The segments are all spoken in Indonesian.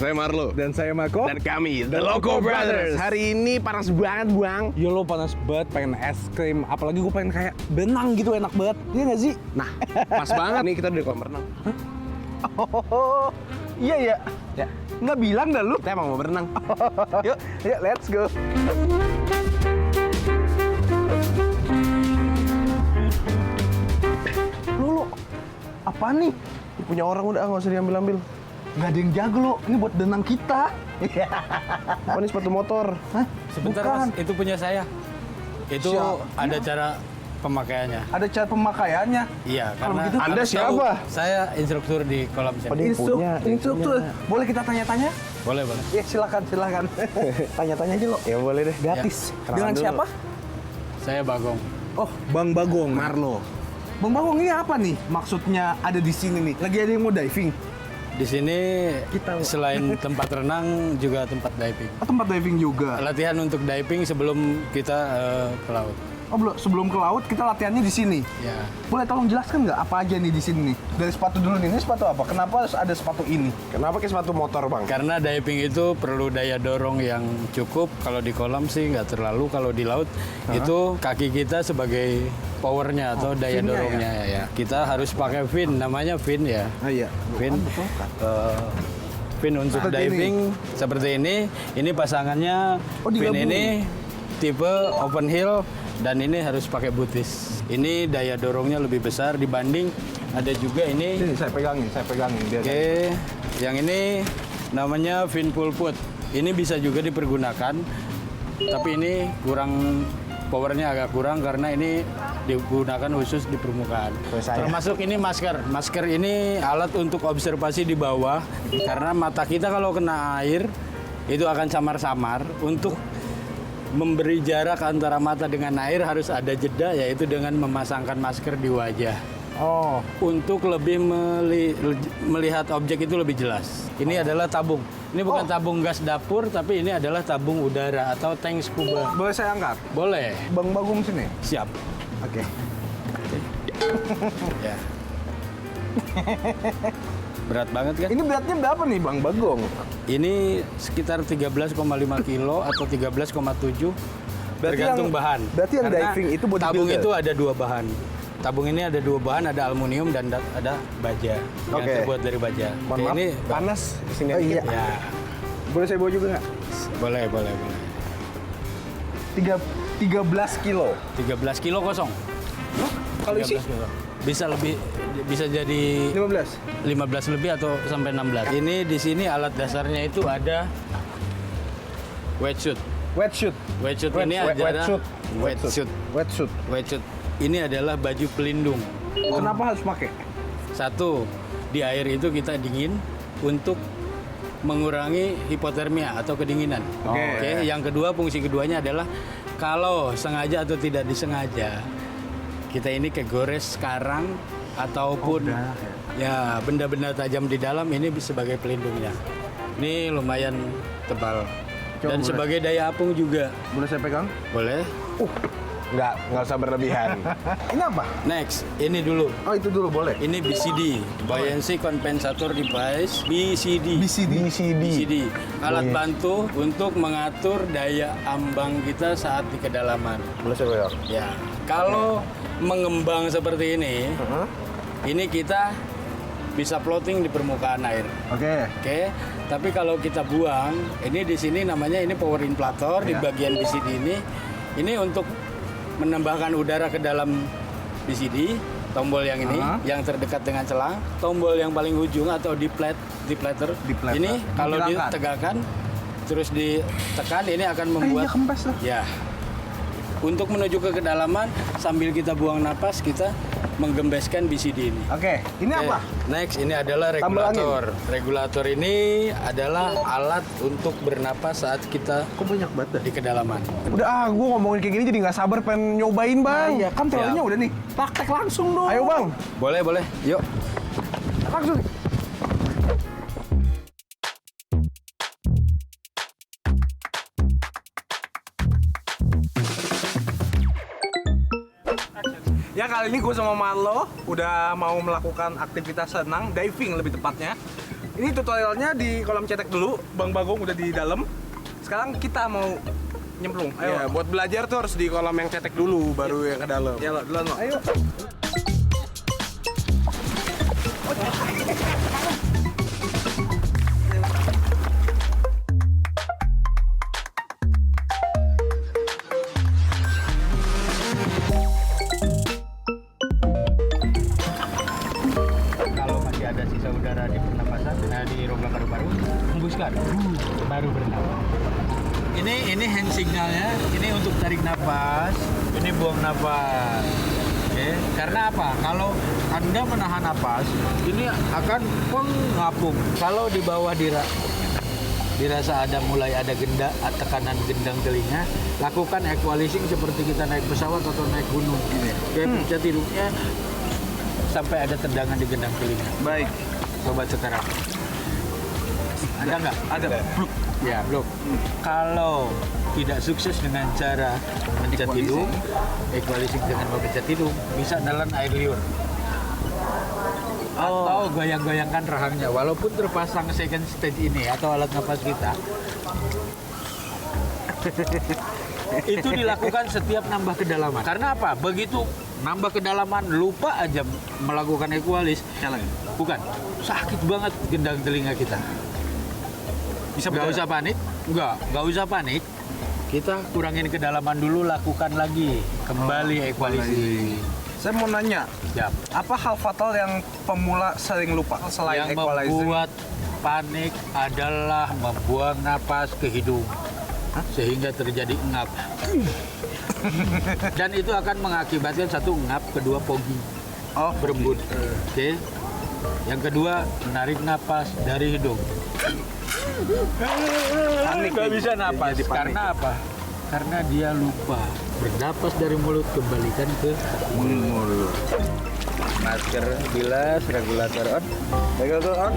Saya Marlo. Dan saya Mako. Dan kami, The Loco Brothers. Hari ini panas banget, Bang. Ya lo panas banget, pengen es krim. Apalagi gue pengen kayak benang gitu, enak banget. Iya nggak sih? Nah, pas banget nih kita di kolam renang. Oh, iya ya. Ya, Nggak bilang dah lu. kita emang mau berenang. Yuk, let's go. Lo, apa nih? Punya orang udah, nggak usah diambil-ambil. Nggak ada yang jago lo. Ini buat benang kita. Apa nih sepatu motor? Hah? Sebentar Bukan. Mas, itu punya saya. Itu Siap. ada cara pemakaiannya. Ada cara pemakaiannya. Iya, Kalau karena begitu, Anda harus tahu, siapa? Saya instruktur di kolam Oh, sini. dia punya, dia Instruktur. punya. Boleh kita tanya-tanya? Boleh, boleh. Ya silakan. Tanya-tanya aja lo. Ya boleh deh. Gratis. Kenalan Dengan dulu. siapa? Saya Bagong. Oh, Bang Bagong. Marlo. Bang Bagong ini apa nih? Maksudnya ada di sini nih. Lagi ada yang mau diving. Di sini Kita- selain tempat renang juga tempat diving. Oh, tempat diving juga. Latihan untuk diving sebelum kita ke laut. Oh, sebelum ke laut kita latihannya di sini. Ya. Boleh tolong jelaskan nggak apa aja nih di sini nih? Dari sepatu dulu nih. Ini sepatu apa? Kenapa harus ada sepatu ini? Kenapa pakai sepatu motor, Bang? Karena diving itu perlu daya dorong yang cukup. Kalau di kolam sih nggak terlalu. Kalau di laut itu kaki kita sebagai powernya atau daya finnya dorongnya ya. Kita harus pakai fin, namanya fin ya. Ah iya. Fin. Betul kan? Fin untuk Seperti diving seperti ini. Ini pasangannya Oh, fin digabung. ini tipe open heel dan ini harus pakai butis. Ini daya dorongnya lebih besar dibanding ada juga ini. Sini saya pegangin. Biar Oke, yang ini namanya fin pull put. Ini bisa juga dipergunakan, tapi ini kurang powernya agak kurang karena ini digunakan khusus di permukaan. Saya. Termasuk ini masker. Masker ini alat untuk observasi di bawah karena mata kita kalau kena air itu akan samar-samar. Untuk memberi jarak antara mata dengan air harus ada jeda, yaitu dengan memasangkan masker di wajah Oh. untuk lebih melihat objek itu lebih jelas. Ini adalah tabung. Ini bukan tabung gas dapur, tapi ini adalah tabung udara atau tank scuba. Boleh saya angkat? Boleh. Bang Bagong sini. Siap. Oke. Ya. Berat banget kan? Ini beratnya berapa nih Bang Bagong? Ini sekitar 13,5 kilo atau 13,7 tergantung bahan. Berarti yang Karena diving itu bodybuilder? tabung itu ada dua bahan. Tabung ini ada dua bahan, ada aluminium dan ada baja. Yang Oke. terbuat dari baja. Mohon Oke, maaf, ini panas kesini Oh, iya. ya, Boleh saya bawa juga nggak? boleh. 13 kilo. 13 kilo kosong. Kalau isi 13 kilo. Bisa lebih, bisa jadi 15. 15 lebih atau sampai 16. Ini di sini alat dasarnya itu ada wetsuit. Wetsuit. Wetsuit Wet- ini wet- adalah wetsuit. wetsuit. Wetsuit. Wetsuit ini adalah baju pelindung. Kenapa harus pakai? Satu, di air itu kita dingin untuk mengurangi hipotermia atau kedinginan. Oke. Yang kedua, fungsi keduanya adalah kalau sengaja atau tidak disengaja kita ini kegores karang ataupun ya benda-benda tajam di dalam, ini sebagai pelindungnya. Ini lumayan tebal. Dan boleh. sebagai daya apung juga. Boleh saya pegang? Boleh. Nggak usah berlebihan. Ini apa? Next, ini dulu. Oh, itu dulu boleh. Ini BCD, Buoyancy Compensator Device, BCD. BCD, alat bantu untuk mengatur daya ambang kita saat di kedalaman. Boleh saya bawa? Ya, kalau mengembang seperti ini kita bisa floating di permukaan air. Oke. Oke, tapi kalau kita buang, ini di sini namanya ini power inflator di bagian BCD ini untuk menambahkan udara ke dalam BCD. Tombol yang ini, yang terdekat dengan celang, tombol yang paling ujung atau deflator. Ini kalau Dibilangkan. ditegakkan, terus ditekan, ini akan Iya, membuat kempes lah. ya. Untuk menuju ke kedalaman sambil kita buang napas, kita menggembeskan BCD ini. Oke, ini apa? Next, ini adalah Tambah regulator. Regulator ini adalah alat untuk bernapas saat kita Kok banyak banget? di kedalaman. Udah gue ngomongin kayak gini jadi nggak sabar pengen nyobain, Bang. Iya, kan teorinya udah nih. Praktek langsung dong. Ayo, Bang. Boleh. Yuk. Langsung. Ya kali ini gue sama Marlo udah mau melakukan aktivitas renang, diving lebih tepatnya. Ini tutorialnya di kolam cetek dulu. Bang Bagong udah di dalam. Sekarang kita mau nyemplung. Ayo. Ya, buat belajar tuh harus di kolam yang cetek dulu, baru yang ke dalam. Ya lo, duluan lo. Ayo. Kalau masih ada sisa udara di pernapasan, di rongga paru-paru, hembuskan, baru bernapas. Ini hand signalnya, ini untuk tarik napas, ini buang napas. Oke, karena apa? Kalau Anda menahan napas, ini akan mengapung. Kalau di bawah dirasa mulai ada tekanan gendang telinga, lakukan equalizing seperti kita naik pesawat atau naik gunung. Oke, pencet hidungnya sampai ada tendangan di gendang telinga. Baik. Coba sekarang. Ada nggak? Ada. Bluk. Ya, blok. Kalau tidak sukses dengan cara mencet hidung, equalizing dengan mencet hidung, bisa nelan air liur. Atau goyang-goyangkan rahangnya, walaupun terpasang second stage ini atau alat nafas kita. Itu dilakukan setiap nambah kedalaman. Karena apa? Begitu nambah kedalaman, lupa aja melakukan equalis. Bukan, sakit banget gendang telinga kita. Bisa Nggak usah panik. Nggak usah panik. Kita kurangin kedalaman dulu, lakukan lagi. Kembali equalizing. Saya mau nanya, Siap. apa hal fatal yang pemula sering lupa selain Yang equalizing? membuat panik adalah membuang napas ke hidung. Sehingga terjadi engap. Dan itu akan mengakibatkan satu engap, kedua fogging. Oh, Berembun. Oke. Yang kedua, menarik napas dari hidung. panik. Nggak bisa napas. Jadi panik. Karena apa? Karena dia lupa. Bernapas dari mulut, kembalikan ke mulut. masker, bilas, regulator on. Regulator on.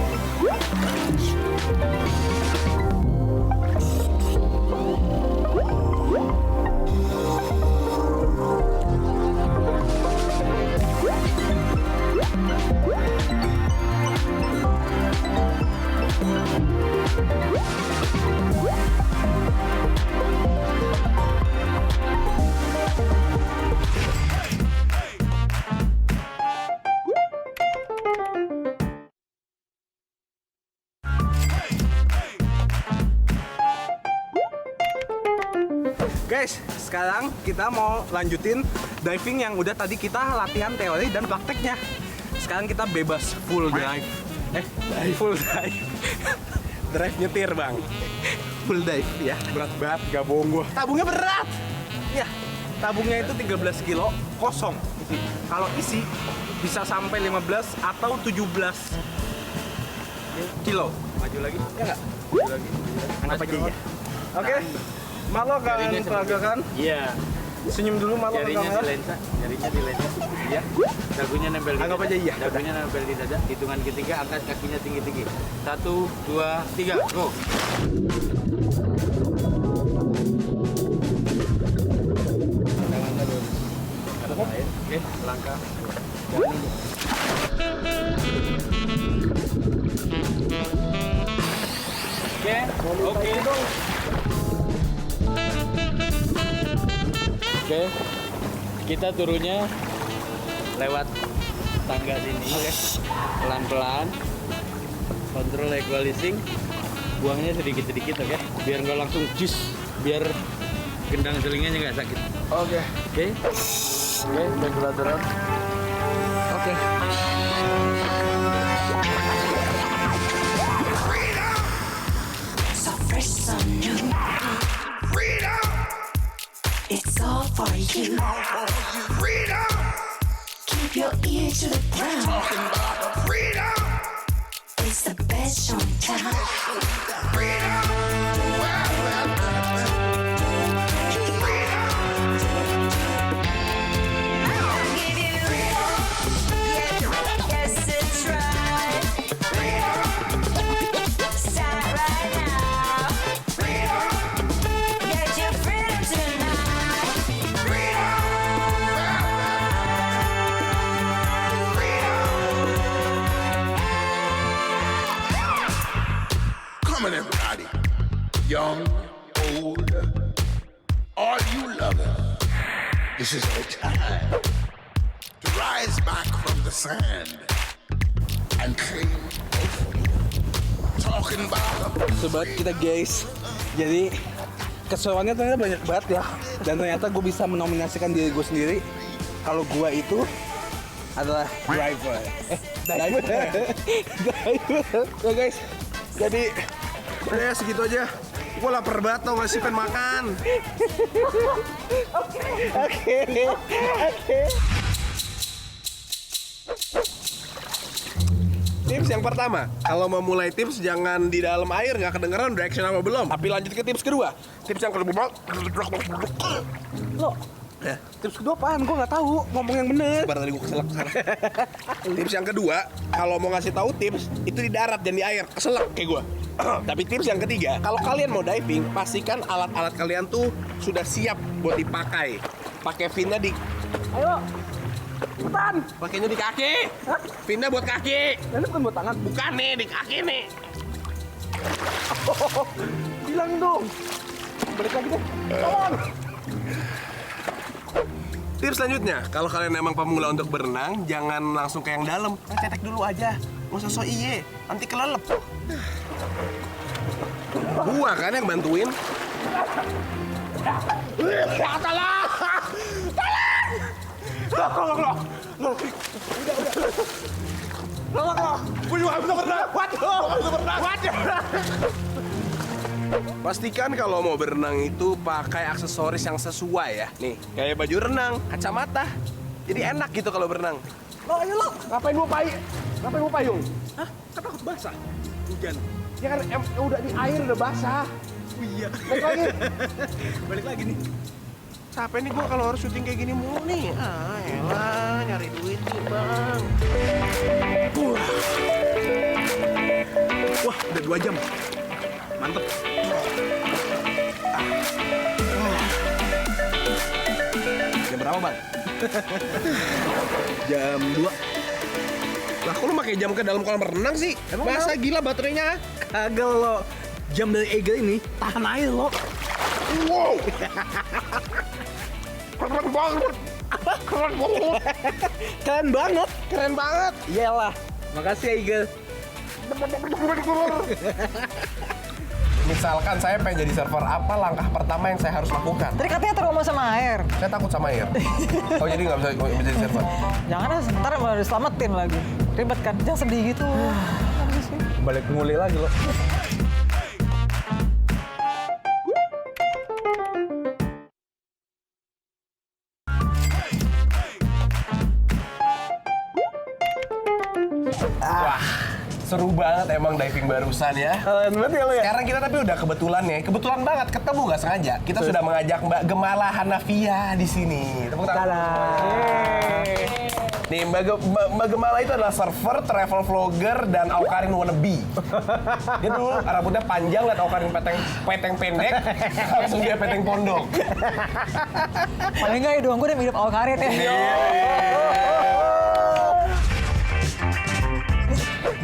Guys, sekarang kita mau lanjutin diving yang udah tadi kita latihan teori dan prakteknya. Sekarang kita bebas full dive. Full dive. Drive nyetir, Bang. Full dive ya. Berat banget, gak bohong gua. Tabungnya berat. Ya, tabungnya itu 13 kilo kosong. Kalau isi bisa sampai 15 atau 17 kilo. Maju lagi. Ya nggak? Maju lagi. Anggap aja ya. Oke. Malo kan Jarinya peragakan. Iya. Senyum dulu Malo ke Jarinya di kamera. lensa. Jarinya di lensa. Iya. Dagunya nempel di Anggap dada. aja iya. Dagunya nempel di dada. Hitungan ketiga, angkat kakinya tinggi-tinggi. 1, 2, 3, go. Tangannya lurus. Kanan air. Oke, langkah. Jalan dulu. Oke. Oke, kita turunnya lewat tangga sini. Pelan-pelan. Kontrol equalizing. Buangnya sedikit-sedikit, oke? Biar nggak langsung jus. Biar gendang telinganya nggak sakit. Oke. Oke, regulator on. Oke. So fresh, so new. Freedom! It's all for you. Freedom! Keep your ear to the ground. Talking about freedom! It's the best show in town. Freedom! This is our time to rise back from the sand and claim victory. Talking about Sobat kita guys, jadi keseruannya ternyata banyak banget ya. Dan ternyata gue bisa menominasikan diri gue sendiri kalau gue itu adalah driver. Driver. Ya guys, jadi udah ya segitu aja. Gue lapar banget tau gak sih, pengen makan. Oke. Tips yang pertama, kalau mau mulai tips jangan di dalam air, nggak kedengeran direction apa belum. Tapi lanjut ke tips kedua. Tips yang kedua, Lo, tips kedua apaan? Gue nggak tahu. Ngomong yang bener. baru tadi gue keselak kesana. Tips yang kedua, kalau mau ngasih tahu tips itu di darat dan di air, keselak kayak gue. Tapi tips yang ketiga, kalau kalian mau diving, pastikan alat-alat kalian tuh sudah siap buat dipakai. Pakai finnya di, Ayo, cepetan. pakainya di kaki. Finnya buat kaki. Ini bukan buat tangan. Bukan nih, di kaki nih. Bilang dong. Balik lagi deh. Come on. Tips selanjutnya, kalau kalian emang pemula untuk berenang, jangan langsung ke yang dalam. Cetek dulu aja, nggak usah so iye, nanti kelelep. Gua kan yang bantuin. Pastikan kalau mau berenang itu pakai aksesoris yang sesuai ya. Nih, kayak baju renang, kacamata. Jadi enak gitu kalau berenang. Lo, ayo lo. Ngapain mau payung? Ngapain mau payung? Hah? Kan takut basah. Hujan. Ya kan udah di air udah basah. Oh iya. Balik lagi. Balik lagi nih. Capek nih gua kalau harus syuting kayak gini mulu nih. Ah, elah, nyari duit nih, Bang. Wah, udah 2 jam. Mantep. Jam berapa, Bang? Jam 2. Lah, kok lu pakai jam ke dalam kolam renang sih? Emang Masa gila baterainya? Kagak lo. Jam dari Eagle ini tahan air lo. Wow. Keren banget. Keren banget. Keren banget. Keren banget. Iyalah. Makasih ya Eagle. Misalkan saya pengen jadi server, apa langkah pertama yang saya harus lakukan? Tadi katanya trauma sama air. Saya takut sama air. Oh, jadi nggak bisa jadi server? Jangan lah, sebentar mau diselamatin lagi. Ribet kan? Jangan sedih gitu. Balik nguli lagi lo. Wah, seru banget emang diving barusan ya. Keren banget ya lo ya. Sekarang kita tapi udah kebetulan banget ketemu nggak sengaja. Kita sudah mengajak Mbak Gemala Hanafia di sini. Tepuk tangan. Nih, Mbak Gemala itu adalah server, travel vlogger, dan Awkarin wannabe. Dia dulu rambutnya panjang, liat Awkarin peteng pendek, langsung dia peteng pondok. Paling nggak ya doang gue udah mirip Awkarin ya.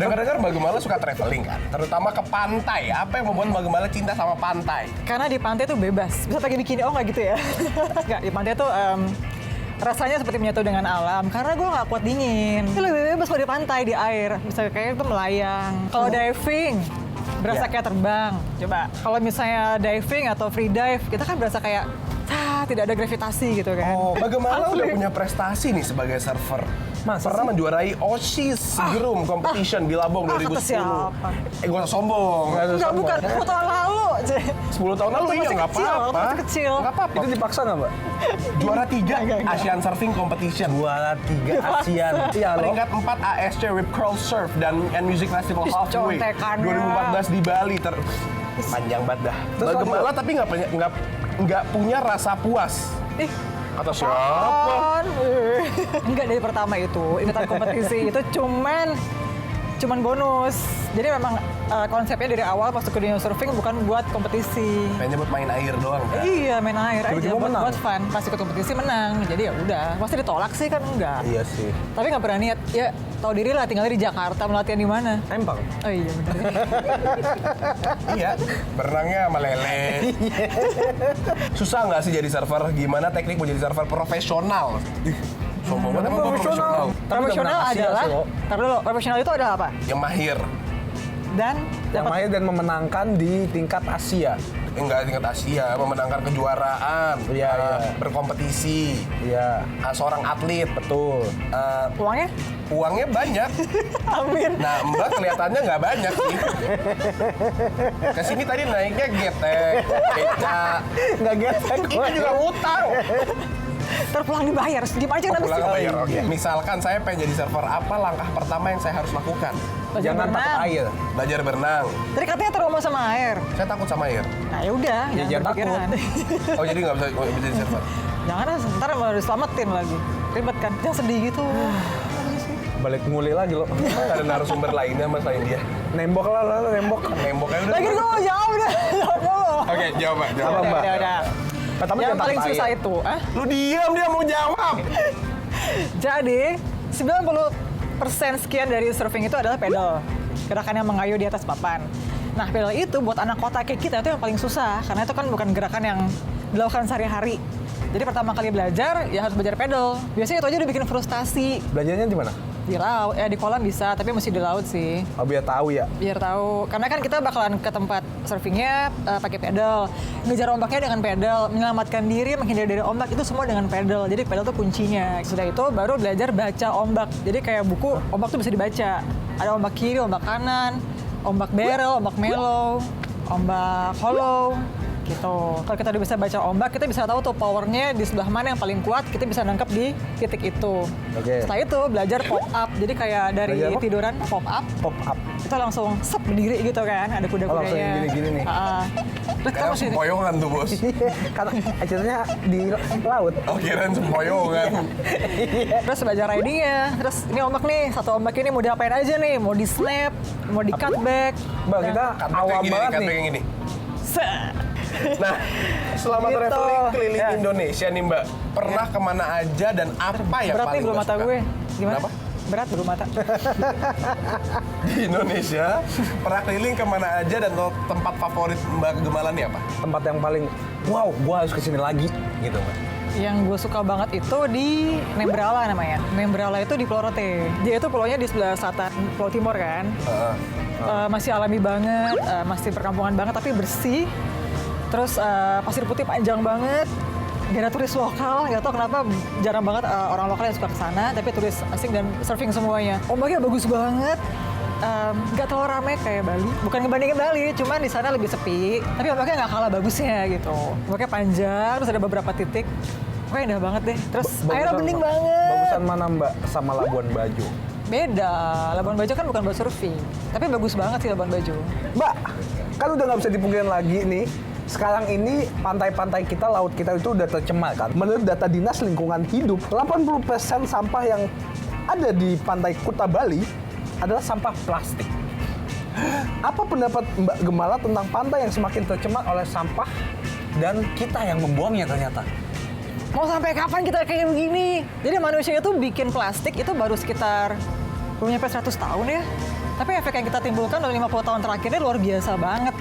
Dengar-dengar Mbak Gemala suka traveling kan? Terutama ke pantai. Apa yang membuat Mbak Gemala cinta sama pantai? Karena di pantai tuh bebas. Bisa pakai bikini, oh nggak gitu ya? Nggak, di pantai tuh rasanya seperti menyatu dengan alam. Karena gue nggak kuat dingin. Itu lebih bebas kalau di pantai, di air. Bisa kayak itu melayang. Kalau diving, berasa kayak terbang. Coba. Kalau misalnya diving atau free dive, kita kan berasa kayak tidak ada gravitasi gitu kan. Oh, Mbak Gemala udah punya prestasi nih sebagai server. Pernah menjuarai OSIS Groom Competition Billabong 2010. kata siapa? Gak usah sombong. Enggak, bukan. 10 tahun lalu. 10 tahun lalu Waktu iya masih nggak kecil, apa-apa. waktu kecil. Nggak apa-apa. Itu dipaksa nggak Mbak? Juara 3 Enggak. Asian Surfing Competition. Juara 3 ASEAN. Iya lo. Peringkat 4 ASC Rip Curl Surf dan Music Festival Ih, Halfway contekannya. 2014 di Bali. Panjang banget dah. Terus Mbak lagi Gemala tapi nggak punya rasa puas. Ih, Kata siapa? apaan? Enggak, dari pertama itu ikutan kompetisi itu cuman bonus. Jadi memang konsepnya dari awal masuk ke dunia surfing bukan buat kompetisi. Kayaknya buat main air doang kan? Iya, main air aja Tiba-tiba menang. buat fun. Pas ikut kompetisi menang. Jadi ya udah, pasti ditolak sih kan enggak. Iya sih. Tapi nggak pernah niat. Ya, tahu diri lah tinggal di Jakarta, mau latihan di mana? Empang. Oh iya benar. Iya, berenangnya sama lele. Susah nggak sih jadi surfer? Gimana teknik mau jadi surfer profesional? Ih, sombong banget emang gua profesional. Profesional adalah, tar dulu, profesional itu adalah apa? Yang mahir. Dan Yang main dan memenangkan di tingkat Asia. Enggak tingkat Asia, memenangkan kejuaraan, Iya, iya. berkompetisi, Iya, seorang atlet, betul. uangnya? uangnya banyak. Amin. Nah, Mbak kelihatannya nggak banyak sih. Kesini tadi naiknya getek, beca, Nggak gesek. itu juga utang. Terpulang dibayar, sedikit aja nanti. Pulang bayar, oke. Misalkan saya pengen jadi server, apa langkah pertama yang saya harus lakukan? Jangan takut berenang. air. Belajar berenang. Tadi katanya trauma sama air. Saya takut sama air. Nah ya udah, Ya, jangan berpikiran. Oh, jadi nggak bisa jadi server. Jangan lah, ntar mau diselamatin lagi. Ribet kan? Jangan sedih gitu. Balik nguli lagi lo. Emang nggak ada narasumber lainnya mas selain dia? Nembok lah, lo nembok. Nemboknya udah. Lagi gue mau jawab udah. Jawab dulu. Oke, jawab Mbak. Apa, Jawab. Mbak? Udah. Pertama Yang jangan paling takut susah air. itu, Lu diam, dia mau jawab. Jadi 90% sekian dari surfing itu adalah pedal. Gerakan yang mengayuh di atas papan. Nah, pedal itu buat anak kota kayak kita itu yang paling susah karena itu kan bukan gerakan yang dilakukan sehari-hari. Jadi pertama kali belajar ya harus belajar pedal. Biasanya itu aja udah bikin frustasi. Belajarnya di mana? Di laut, di kolam bisa, tapi mesti di laut sih. Oh, biar tahu ya. Biar tahu, karena kan kita bakalan ke tempat surfingnya pakai pedal, ngejar ombaknya dengan pedal, menyelamatkan diri, menghindari dari ombak itu semua dengan pedal. Jadi pedal tuh kuncinya. Sudah itu baru belajar baca ombak. Jadi kayak buku ombak tuh bisa dibaca. Ada ombak kiri, ombak kanan, ombak barrel, ombak mellow, ombak hollow. Gitu. Kalau kita udah bisa baca ombak, kita bisa tahu tuh powernya di sebelah mana yang paling kuat, kita bisa nangkep di titik itu. Oke. Setelah itu belajar pop up. Jadi kayak dari Belajar apa? tiduran pop up, Pop up. kita langsung sep berdiri gitu kan, ada Oh, langsung kuda-kudanya. gini-gini nih. Terus Kayak kamu sih, sempoyongan tuh bos. Karena acaranya di laut. Oh kirain sempoyongan. terus belajar ridingnya. Terus ini ombak nih, satu ombak ini mau diapain aja nih, mau di snap, mau di cutback. Mbak, kita Cutback awam yang gini, banget cutback nih. yang gini. Set. Nah, selama Gitu. traveling keliling Ya. Indonesia nih Mbak, pernah kemana aja dan apa yang Berat nih paling bulu Mbak mata suka? gue. Gimana? Kenapa? Berat bulu mata. Di Indonesia, pernah keliling kemana aja dan tempat favorit Mbak Gemalan nih apa? Tempat yang paling wow, gua harus kesini lagi gitu, Mbak. Yang gue suka banget itu di Nembrala namanya. Nembrala itu di Pulau Rote. Dia itu pulaunya di sebelah selatan Pulau Timur kan. Masih alami banget, masih perkampungan banget tapi bersih. Terus pasir putih panjang banget. Gak ada turis lokal, gak tau kenapa jarang banget orang lokal yang suka ke sana, tapi turis asing dan surfing semuanya. Ombaknya bagus banget. Gak terlalu ramai kayak Bali. Bukan ngebandingin Bali, cuman di sana lebih sepi. Tapi ombaknya nggak kalah bagusnya gitu. Ombaknya panjang, terus ada beberapa titik. Pokoknya indah banget deh. Terus airnya bening banget. Bagusan mana, Mbak, sama Labuan Bajo? Beda. Labuan Bajo kan bukan buat surfing. Tapi bagus banget sih Labuan Bajo. Mbak, kan udah nggak bisa dipungkirin lagi nih. Sekarang ini pantai-pantai kita, laut kita itu udah tercemar kan. Menurut data Dinas Lingkungan Hidup, 80% sampah yang ada di pantai Kuta Bali adalah sampah plastik. Apa pendapat Mbak Gemala tentang pantai yang semakin tercemar oleh sampah dan kita yang membuangnya ternyata? Mau sampai kapan kita kayak begini? Jadi manusia itu bikin plastik itu baru sekitar belum nyampe 100 tahun ya. Tapi efek yang kita timbulkan dalam 50 tahun terakhirnya luar biasa banget.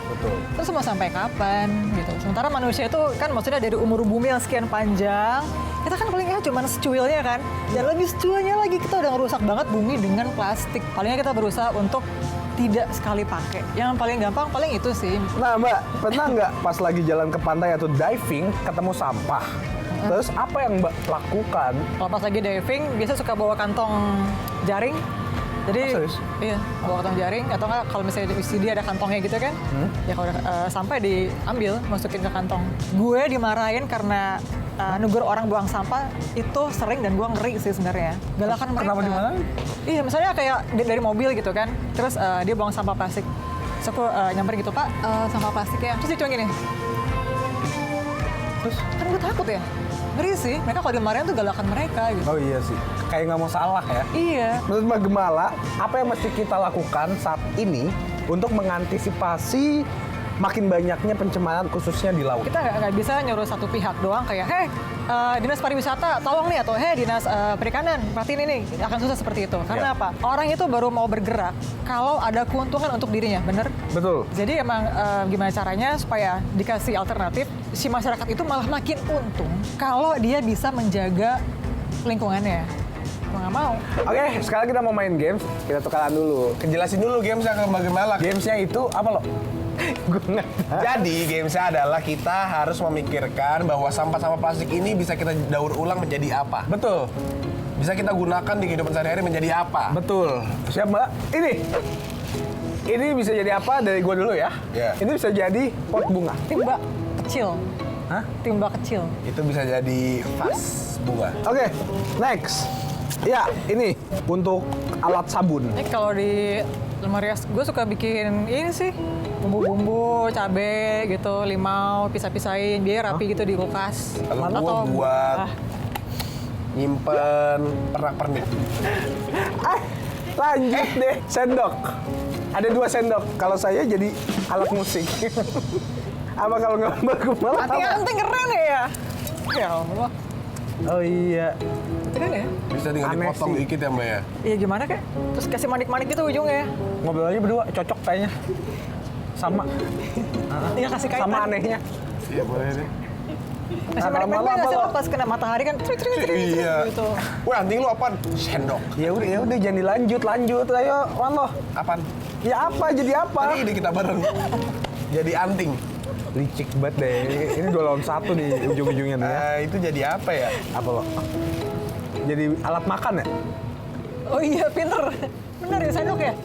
Betul. Terus mau sampai kapan gitu. Sementara manusia itu kan maksudnya dari umur bumi yang sekian panjang, kita kan paling cuma secuilnya kan. Dan lebih secuilnya lagi kita udah ngerusak banget bumi dengan plastik. Palingnya kita berusaha untuk tidak sekali pakai. Yang paling gampang paling itu sih. Nah, Mbak, pernah nggak pas lagi jalan ke pantai atau diving ketemu sampah? Terus apa yang Mbak lakukan? Kalau pas lagi diving, biasa suka bawa kantong jaring. Jadi, Oh, serius? iya, bawa kantong jaring. Atau nggak kalau misalnya di CD ada kantongnya gitu kan. Ya kalau udah sampai diambil, masukin ke kantong. Gue dimarahin karena negur orang buang sampah itu sering dan gue ngeri sih sebenarnya. Galakan mereka. Kenapa dimarahin? Iya, misalnya kayak dari mobil gitu kan. Terus dia buang sampah plastik. Terus aku nyamperin gitu, Pak, sampah plastiknya. Terus dia cuma gini. Terus kan gue takut ya. Ngeri sih, mereka kalau dimarahin tuh galakan mereka gitu. Oh iya sih, kayak nggak mau salah ya. Iya. Menurut Mbak Gemala, apa yang mesti kita lakukan saat ini untuk mengantisipasi makin banyaknya pencemaran khususnya di laut. Kita nggak bisa nyuruh satu pihak doang kayak, dinas pariwisata tolong nih, atau dinas perikanan perhatiin ini, akan susah seperti itu. Karena apa? Orang itu baru mau bergerak kalau ada keuntungan untuk dirinya, bener? Betul. Jadi emang gimana caranya supaya dikasih alternatif, si masyarakat itu malah makin untung kalau dia bisa menjaga lingkungannya. Mau nggak mau. Oke, sekarang kita mau main games. Kita tukaran dulu. Jelasin dulu gamesnya ke bagaimana. Gamesnya itu apa lo? Gue nggak tahu. Jadi gamesnya adalah kita harus memikirkan bahwa sampah-sampah plastik ini bisa kita daur ulang menjadi apa. Betul. Bisa kita gunakan di kehidupan sehari-hari menjadi apa. Betul. Siap Mbak? Ini bisa jadi apa dari gue dulu ya? Iya. Ini bisa jadi pot bunga. Timba kecil. Hah? Timba kecil. Itu bisa jadi vas bunga. Oke, next. Ya, ini untuk alat sabun. Ini kalau di lemari gue suka bikin ini sih, bumbu-bumbu, cabe gitu, limau, pisah-pisahin biar rapi gitu di kulkas. Kalau Atau gua buat nyimpen pernak-pernik. Lanjut deh, sendok. Ada 2 sendok. Kalau saya jadi alat musik. Apa kalau nggak malah anting keren ya? Ya Allah, Oh iya. keren ya? Bisa tinggal Aneh dipotong sih. dikit ya Mbak ya. Iya gimana kek? Terus kasih manik-manik gitu ujungnya. Ngobrol aja berdua, cocok kayaknya. Sama. Tinggal kasih kaitan. Sama anehnya. Iya boleh deh. Kasih Nah, manik-manik lama-lama nggak sih lo- lo pas kena matahari kan? Iya. Gitu. Wah anting lu apaan? Sendok. Ya udah jangan dilanjut. Ayo, Wan lo. Apaan? Ya apa? Jadi apa? Tadi ide kita bareng. Jadi anting. Licik banget deh. Ini 2 lawan 1 nih ujung-ujungnya nih ya. Itu jadi apa ya? Apa lo? Jadi alat makan ya? Oh iya, pinter. Bener ya sendok ya?